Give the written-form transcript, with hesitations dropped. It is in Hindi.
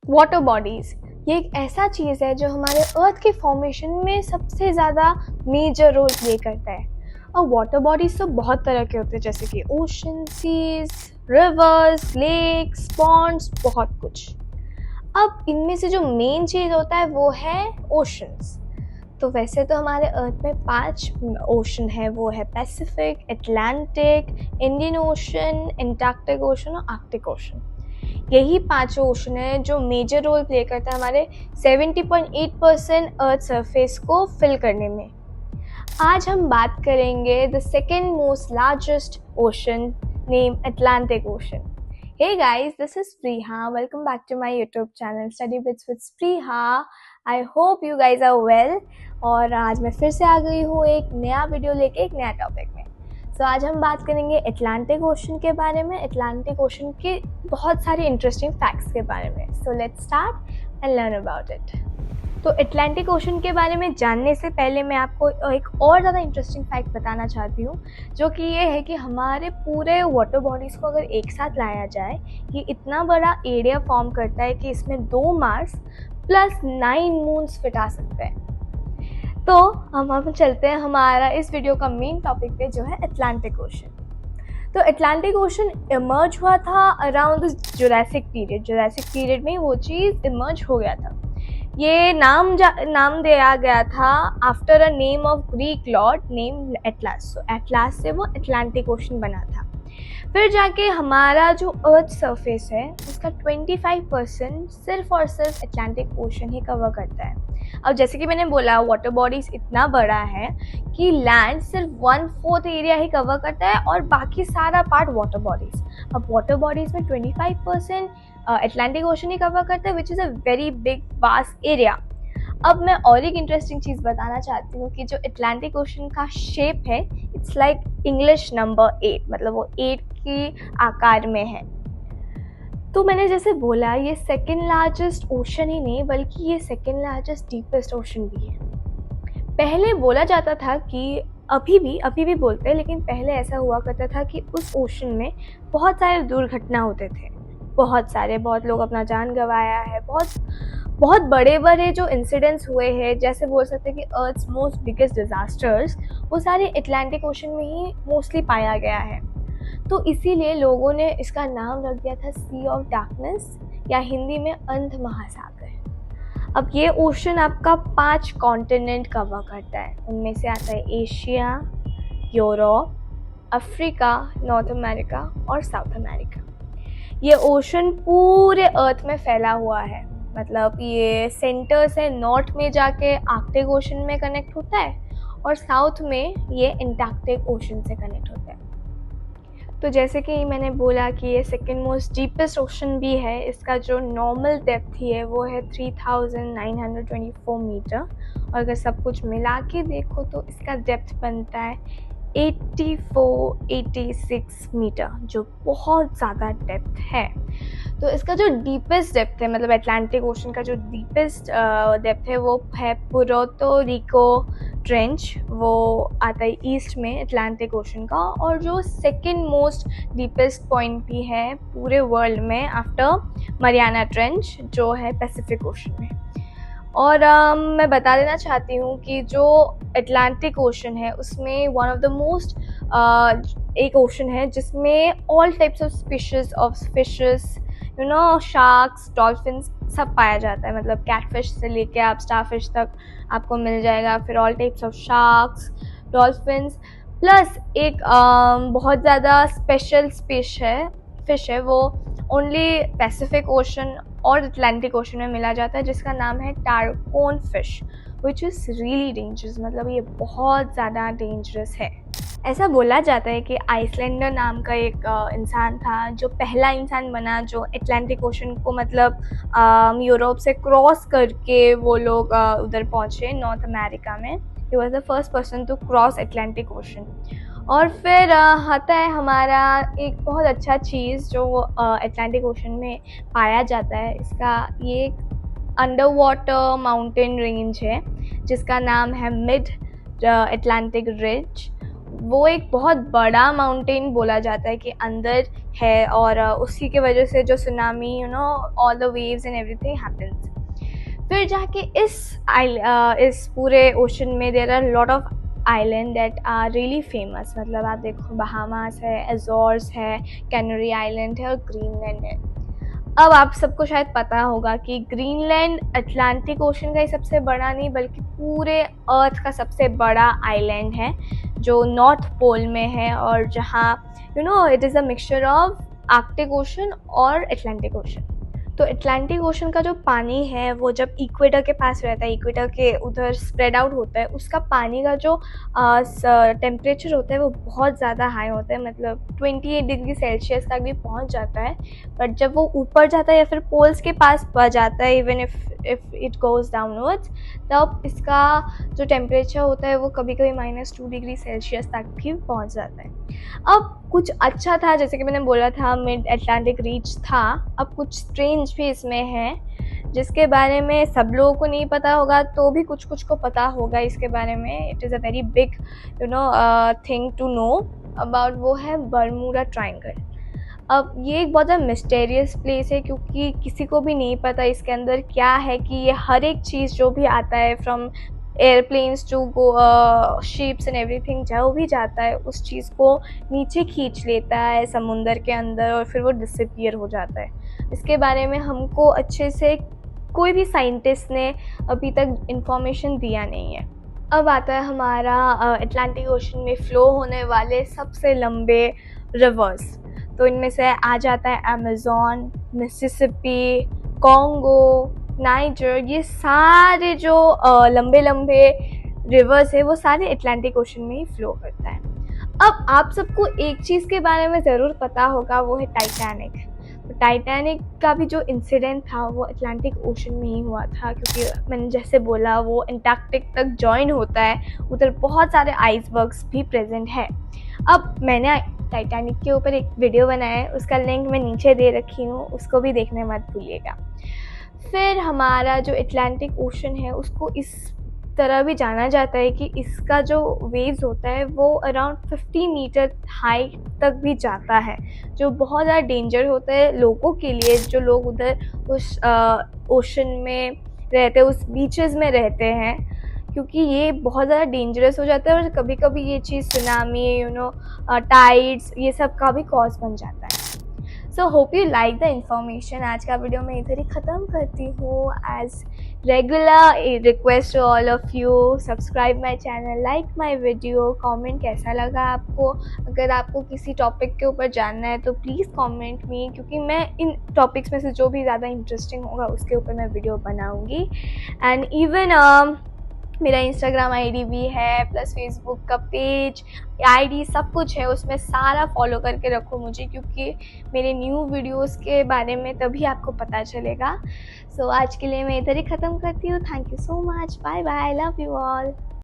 वाटर बॉडीज़ ये एक ऐसा चीज़ है जो हमारे अर्थ के फॉर्मेशन में सबसे ज़्यादा मेजर रोल प्ले करता है। और वाटर बॉडीज़ तो बहुत तरह के होते हैं, जैसे कि ocean, seas, rivers, lakes, ponds, बहुत कुछ। अब इनमें से जो मेन चीज़ होता है वो है ओशंस। तो वैसे तो हमारे अर्थ में 5 ओशन है, वो है Pacific, Atlantic, Indian ocean, Antarctic ocean और आर्कटिक ओशन। यही 5 ओशन है जो मेजर रोल प्ले करता है हमारे 70.8% अर्थ सरफेस को फिल करने में। आज हम बात करेंगे the second most largest ocean name Atlantic ocean. Hey guys, this is Spriha. Welcome back to my YouTube channel Study Bits with Spriha. I hope you guys are well. और आज मैं फिर से आ गई हूँ एक नया वीडियो लेके एक नया टॉपिक में। आज हम बात करेंगे अटलांटिक ओशन के बारे में, अटलांटिक ओशन के बहुत सारे इंटरेस्टिंग फैक्ट्स के बारे में। So let's start and learn about it. तो अटलांटिक ओशन के बारे में जानने से पहले मैं आपको एक और ज़्यादा इंटरेस्टिंग फैक्ट बताना चाहती हूँ, जो कि ये है कि हमारे पूरे वाटर बॉडीज़ को अगर एक साथ लाया जाए, ये इतना बड़ा एरिया फॉर्म करता है कि इसमें 2 मार्स प्लस 9 मून्स फिट आ सकते हैं। तो हम चलते हैं हमारा इस वीडियो का मेन टॉपिक पे, जो है अटलांटिक ओशन। तो अटलांटिक ओशन इमर्ज हुआ था around the Jurassic period. Jurassic period में वो चीज़ इमर्ज हो गया था। ये नाम दिया गया था after a name of Greek Lord name atlas. So atlas से वो अटलांटिक ओशन बना था। फिर जाके हमारा जो अर्थ सरफेस है उसका 25% सिर्फ और सिर्फ अटलांटिक ओशन ही कवर करता है। अब जैसे कि मैंने बोला, वाटर बॉडीज इतना बड़ा है कि लैंड सिर्फ 1/4 एरिया ही कवर करता है और बाकी सारा पार्ट वाटर बॉडीज। अब वाटर बॉडीज में 25% अटलांटिक ओशन ही कवर करता है, which is a very big vast area. अब मैं और एक इंटरेस्टिंग चीज़ बताना चाहती हूँ कि जो अटलांटिक ओशन का शेप है, इट्स लाइक इंग्लिश नंबर 8, मतलब वो 8 की आकार में है। तो मैंने जैसे बोला, ये सेकेंड लार्जेस्ट ओशन ही नहीं बल्कि ये सेकेंड लार्जेस्ट डीपेस्ट ओशन भी है। पहले बोला जाता था कि अभी भी बोलते हैं, लेकिन पहले ऐसा हुआ करता था कि उस ओशन में बहुत सारे दुर्घटना होते थे। बहुत लोग अपना जान गंवाया है। बहुत बड़े जो इंसिडेंट्स हुए हैं, जैसे बोल सकते हैं कि अर्थ्स मोस्ट बिगेस्ट डिजास्टर्स, वो सारे अटलांटिक ओशन में ही मोस्टली पाया गया है। तो इसीलिए लोगों ने इसका नाम रख दिया था सी ऑफ डार्कनेस, या हिंदी में अंध महासागर। अब ये ओशन आपका 5 कॉन्टिनेंट कवर करता है। उनमें से आता है Asia, Europe, Africa, north America और साउथ अमेरिका। ये ओशन पूरे अर्थ में फैला हुआ है। मतलब ये सेंटर से नॉर्थ में जाके आर्कटिक ओशन में कनेक्ट होता है और साउथ में ये एंटार्क्टिक ओशन से कनेक्ट होता है। तो जैसे कि मैंने बोला कि ये सेकेंड मोस्ट डीपेस्ट ओशन भी है। इसका जो नॉर्मल डेप्थ है वो है 3924 मीटर, और अगर सब कुछ मिला के देखो तो इसका डेप्थ बनता है 86 मीटर, जो बहुत ज़्यादा डेप्थ है। तो इसका जो डीपेस्ट डेप्थ है, मतलब अटलांटिक ओशन का जो डीपेस्ट डेप्थ है, वो है पुर्तो रिको ट्रेंच। वो आता है ईस्ट में अटलांटिक ओशन का, और जो सेकेंड मोस्ट डीपेस्ट पॉइंट भी है पूरे वर्ल्ड में आफ्टर मरियाना ट्रेंच, जो है पैसिफिक ओशन में। और मैं बता देना चाहती हूँ कि जो अटलांटिक ओशन है उसमें वन ऑफ द मोस्ट एक ओशन है जिसमें all types of species of fishes, sharks, dolphins सब पाया जाता है। मतलब कैटफिश से लेके आप स्टारफिश तक आपको मिल जाएगा। फिर all types of sharks, dolphins, plus एक बहुत ज़्यादा स्पेशल फिश है, वो ओनली पैसिफिक ओशन और अटलांटिक ओशन में मिला जाता है, जिसका नाम है टारकोन fish, which is really dangerous. मतलब ये बहुत ज़्यादा डेंजरस है। ऐसा बोला जाता है कि आइसलैंडर नाम का एक इंसान था, जो पहला इंसान बना जो अटलांटिक ओशन को, मतलब यूरोप से क्रॉस करके वो लोग उधर पहुँचे नॉर्थ अमेरिका में। He was the first person to cross Atlantic Ocean. और फिर आता है हमारा एक बहुत अच्छा चीज़ जो अटलांटिक ओशन में पाया जाता है। ये एक अंडर वाटर माउंटेन रेंज है जिसका नाम है मिड अटलांटिक रिज। वो एक बहुत बड़ा माउंटेन बोला जाता है कि अंदर है, और उसी की वजह से जो tsunami all the waves and everything happens. फिर जाके इस पूरे ओशन में there are lot of island that are really famous. मतलब आप देखो, बहामास है, एजोर्स है, कैनरी आइलैंड है और ग्रीनलैंड है। अब आप सबको शायद पता होगा कि ग्रीनलैंड अटलांटिक ओशन का ही सबसे बड़ा नहीं बल्कि पूरे अर्थ का सबसे बड़ा आइलैंड है, जो नॉर्थ पोल में है, और जहाँ it is a mixture of Arctic ocean और अटलांटिक ओशन। तो अटलांटिक ओशन का जो पानी है वो जब इक्वेटर के पास रहता है, इक्वेटर के उधर स्प्रेड आउट होता है, उसका पानी का जो टेम्परेचर होता है वो बहुत ज़्यादा हाई होता है, मतलब 28 डिग्री सेल्सियस तक भी पहुंच जाता है। बट जब वो ऊपर जाता है या फिर पोल्स के पास पहुंच जाता है, even if it goes downwards, तब इसका जो टेम्परेचर होता है वो कभी कभी -2 डिग्री सेल्सियस तक भी पहुंच जाता है। अब कुछ अच्छा था, जैसे कि मैंने बोला था मिड अटलांटिक रीच था, अब कुछ स्ट्रेंज भी इसमें है जिसके बारे में सब लोगों को नहीं पता होगा, तो भी कुछ कुछ को पता होगा इसके बारे में। It is a very big thing to know about, वो है बर्मुडा ट्रायंगल। अब ये एक बहुत मिस्टेरियस प्लेस है क्योंकि किसी को भी नहीं पता इसके अंदर क्या है, कि ये हर एक चीज़ जो भी आता है from airplanes to go ships and everything, जो भी जाता है उस चीज़ को नीचे खींच लेता है समुंदर के अंदर और फिर वो डिसअपीयर हो जाता है। इसके बारे में हमको अच्छे से कोई भी साइंटिस्ट ने अभी तक इंफॉर्मेशन दिया नहीं है। अब आता है हमारा अटलांटिक ओशन में फ़्लो होने वाले सबसे लंबे रिवर्स। तो इनमें से आ जाता है अमेज़न, मिसिसिपी, कॉन्गो, नाइजर। ये सारे जो लंबे लंबे रिवर्स है वो सारे अटलांटिक ओशन में ही फ़्लो करता है। अब आप सबको एक चीज़ के बारे में ज़रूर पता होगा, वो है टाइटैनिक। तो टाइटैनिक का भी जो इंसिडेंट था वो अटलांटिक ओशन में ही हुआ था, क्योंकि मैंने जैसे बोला वो एंटार्क्टिक तक जॉइन होता है, उधर बहुत सारे आइसबर्ग्स भी प्रेजेंट है। अब मैंने टाइटैनिक के ऊपर एक वीडियो बनाया है, उसका लिंक मैं नीचे दे रखी हूँ, उसको भी देखने मत भूलिएगा। फिर हमारा जो अटलांटिक ओशन है उसको इस तरह भी जाना जाता है कि इसका जो वेव्स होता है वो अराउंड 50 मीटर हाई तक भी जाता है, जो बहुत ज़्यादा डेंजर होता है लोगों के लिए, जो लोग उधर उस ओशन में रहते हैं, उस बीचेस में रहते हैं, क्योंकि ये बहुत ज़्यादा डेंजरस हो जाता है और कभी कभी ये चीज़ सुनामी टाइड्स ये सब का भी कॉज बन जाता है। So hope you like the information. आज का वीडियो मैं इधर ही ख़त्म करती हूँ। As regular request to all of you, subscribe my channel, like my video, comment कैसा लगा आपको। अगर आपको किसी टॉपिक के ऊपर जानना है तो प्लीज़ कमेंट मी, क्योंकि मैं इन टॉपिक्स में से जो भी ज़्यादा इंटरेस्टिंग होगा उसके ऊपर मैं वीडियो बनाऊँगी। एंड इवन मेरा इंस्टाग्राम आईडी भी है, प्लस फेसबुक का पेज आईडी सब कुछ है, उसमें सारा फॉलो करके रखो मुझे, क्योंकि मेरे न्यू वीडियोस के बारे में तभी आपको पता चलेगा। सो आज के लिए मैं इधर ही ख़त्म करती हूँ। Thank you so much, bye bye, love you all.